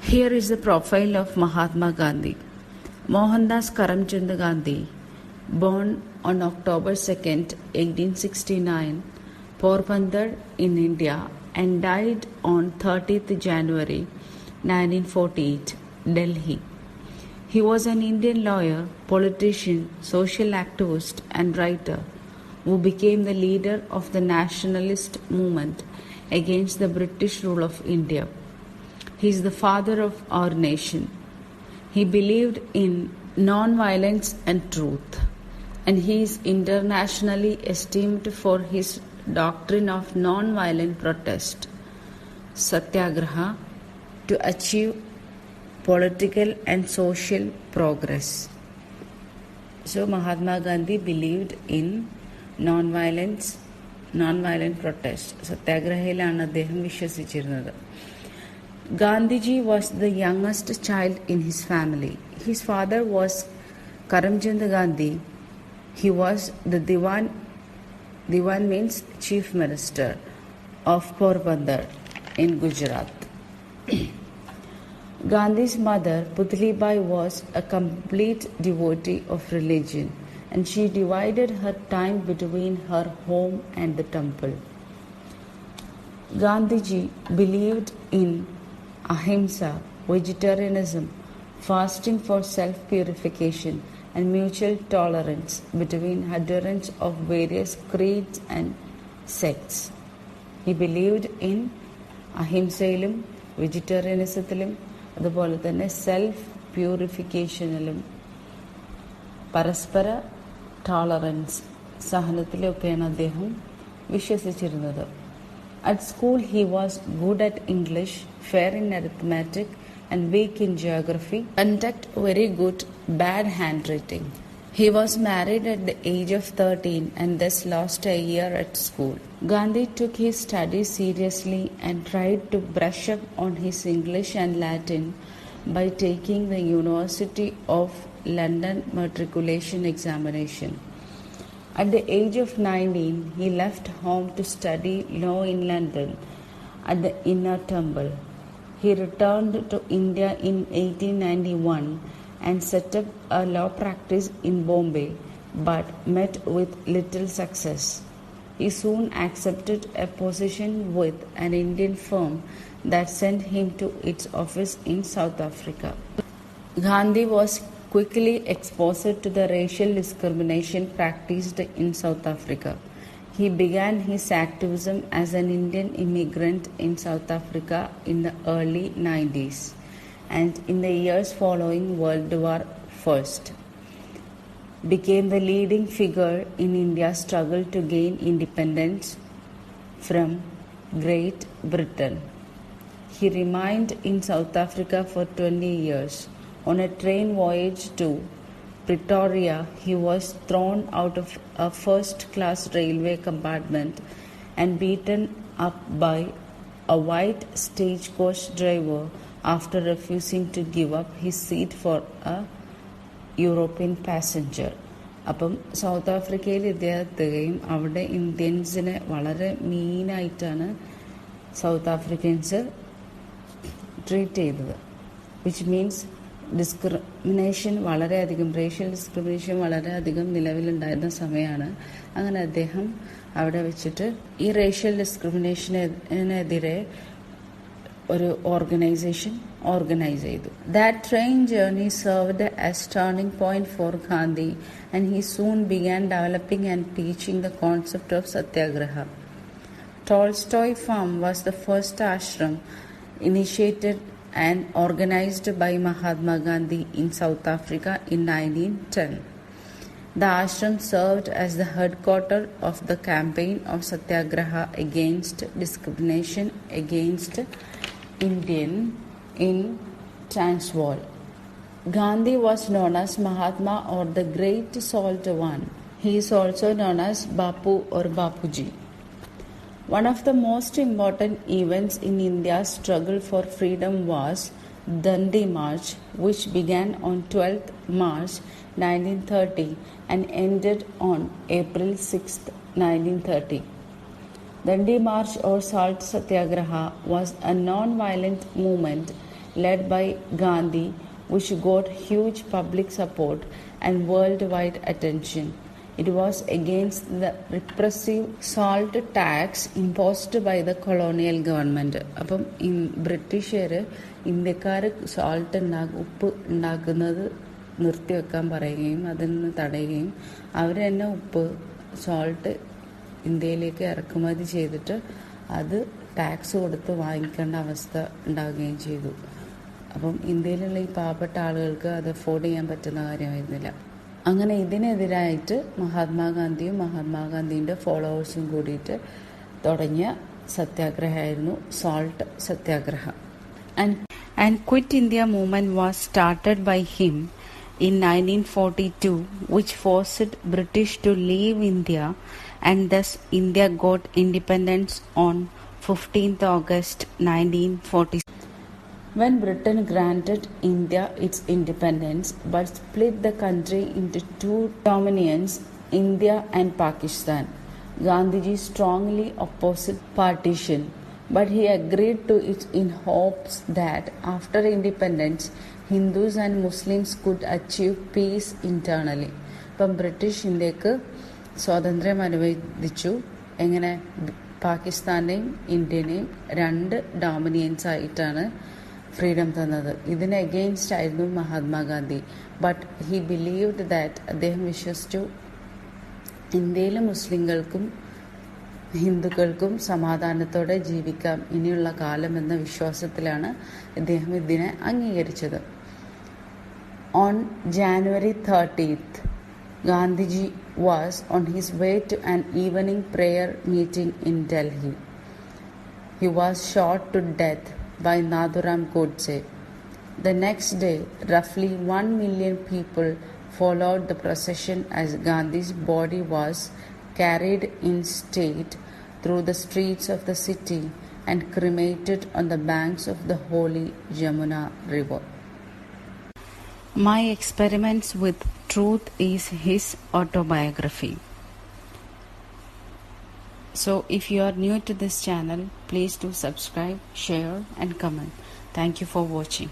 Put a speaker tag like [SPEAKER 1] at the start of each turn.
[SPEAKER 1] Here is the profile of Mahatma Gandhi. Mohandas Karamchand Gandhi, born on October 2nd, 1869, Porbandar in India, and died on 30th January 1948, Delhi. He was an Indian lawyer, politician, social activist, and writer who became the leader of the nationalist movement against the British rule of India. He is the father of our nation. He believed in non-violence and truth, and he is internationally esteemed for his doctrine of non-violent protest, satyagraha, to achieve political and social progress. So Mahatma Gandhi believed in non-violent protest. സത്യാഗ്രഹയിലാണ് അദ്ദേഹം വിശ്വസിച്ചിരുന്നത്. Gandhiji was the youngest child in his family. His father was Karamchand Gandhi. He was the Diwan. Diwan means Chief Minister of Porbandar in Gujarat. Gandhi's mother, Putlibai, was a complete devotee of religion, and she divided her time between her home and the temple. Gandhiji believed in ahimsa, vegetarianism, fasting for self-purification, and mutual tolerance between adherents of various creeds and sects. He believed in ahimsയിലും വെജിറ്റേറിയനിസത്തിലും അതുപോലെ തന്നെ self പ്യൂരിഫിക്കേഷനിലും പരസ്പര tolerance സഹനത്തിലൊക്കെയാണ് അദ്ദേഹം വിശ്വസിച്ചിരുന്നത്. At school, he was good at English, fair in arithmetic, and weak in geography. Conduct very good, bad handwriting. He was married at the age of 13 and thus lost a year at school. Gandhi took his studies seriously and tried to brush up on his English and Latin by taking the University of London matriculation examination. At the age of 19, he left home to study law in London at the Inner Temple. He returned to India in 1891 and set up a law practice in Bombay, but met with little success. He soon accepted a position with an Indian firm that sent him to its office in South Africa. Gandhi was quickly exposed to the racial discrimination practiced in South Africa. He began his activism as an Indian immigrant in South Africa in the early 90s and in the years following World War I became the leading figure in India's struggle to gain independence from Great Britain. He remained in South Africa for 20 years. On a train voyage to Pretoria, he was thrown out of a first-class railway compartment and beaten up by a white stagecoach driver after refusing to give up his seat for a European passenger. അപ്പം south ആഫ്രിക്കയിൽ ഇദ്ദേഹം എത്തുകയും അവിടെ ഇന്ത്യൻസിനെ വളരെ മീനായിട്ടാണ് south Afrikaans treat ചെയ്തത്, which means discrimination വളരെയധികം, racial discrimination വളരെയധികം നിലവിലുണ്ടായിരുന്ന സമയമാണ്. അങ്ങനെ അദ്ദേഹം അവിടെ വെച്ചിട്ട് ഈ റേഷ്യൽ ഡിസ്ക്രിമിനേഷനെതിരെ ഒരു ഓർഗനൈസേഷൻ ഓർഗനൈസ് ചെയ്തു. That train journey served as turning point for Gandhi, and he soon began developing and teaching the concept of satyagraha. Tolstoy farm was the first ashram initiated and organized by Mahatma Gandhi in South Africa in 1910. The ashram served as the headquarters of the campaign of Satyagraha against discrimination against Indian in Transvaal. Gandhi was known as Mahatma or the Great Salt One. He is also known as Bapu or Bapuji. One of the most important events in India's struggle for freedom was Dandi March, which began on 12th March 1930 and ended on April 6, 1930. Dandi March or Salt Satyagraha was a non-violent movement led by Gandhi, which got huge public support and worldwide attention. It was against the repressive salt tax imposed by the colonial government. അപ്പം ബ്രിട്ടീഷുകാർ ഇന്ത്യക്കാർ ഉപ്പ് ഉണ്ടാക്കുന്നത് നിർത്തിവെക്കാൻ പറയുകയും അതിൽ നിന്ന് തടയുകയും അവർ തന്നെ സോൾട്ട് ഇന്ത്യയിലേക്ക് ഇറക്കുമതി ചെയ്തിട്ട് അത് ടാക്സ് കൊടുത്ത് വാങ്ങിക്കേണ്ട അവസ്ഥ ഉണ്ടാകുകയും ചെയ്തു. അപ്പം ഇന്ത്യയിലുള്ള ഈ പാവപ്പെട്ട ആളുകൾക്ക് അത് അഫോർഡ് ചെയ്യാൻ പറ്റുന്ന കാര്യമായിരുന്നില്ല. അങ്ങനെ ഇതിനെതിരായിട്ട് മഹാത്മാഗാന്ധിയും മഹാത്മാഗാന്ധിൻ്റെ ഫോളോവേഴ്സും കൂടിയിട്ട് തുടങ്ങിയ സത്യാഗ്രഹമായിരുന്നു salt satyagraha. And Quit India movement was started by him in 1942, which forced British to leave India, and thus India got independence on 15th August 1946. When Britain granted India its independence but split the country into two dominions, India and Pakistan, Gandhiji strongly opposed partition, but he agreed to it in hopes that after independence, Hindus and Muslims could achieve peace internally. ഇപ്പം British ഇന്ത്യക്ക് സ്വാതന്ത്ര്യം അനുവദിച്ചു. എങ്ങനെ? പാകിസ്ഥാനെയും ഇന്ത്യനെയും രണ്ട് ഡോമിനിയൻസ് ആയിട്ടാണ് freedom തന്നത്. ഇതിന് against ആയിരുന്നു Mahatma Gandhi. But he believed that, അദ്ദേഹം വിശ്വസിച്ചു ഇന്ത്യയിലെ മുസ്ലിങ്ങൾക്കും ഹിന്ദുക്കൾക്കും സമാധാനത്തോടെ ജീവിക്കാം ഇനിയുള്ള കാലം എന്ന വിശ്വാസത്തിലാണ് അദ്ദേഹം ഇതിനെ അംഗീകരിച്ചത്. On January 30th, Gandhiji was on his way to an evening prayer meeting in Delhi. He was shot to death by Nathuram Godse. The next day, roughly 1 million people followed the procession as Gandhi's body was carried in state through the streets of the city and cremated on the banks of the holy Jamuna river. My Experiments with Truth is his autobiography. So if you are new to this channel, please do subscribe, share and comment. Thank you for watching.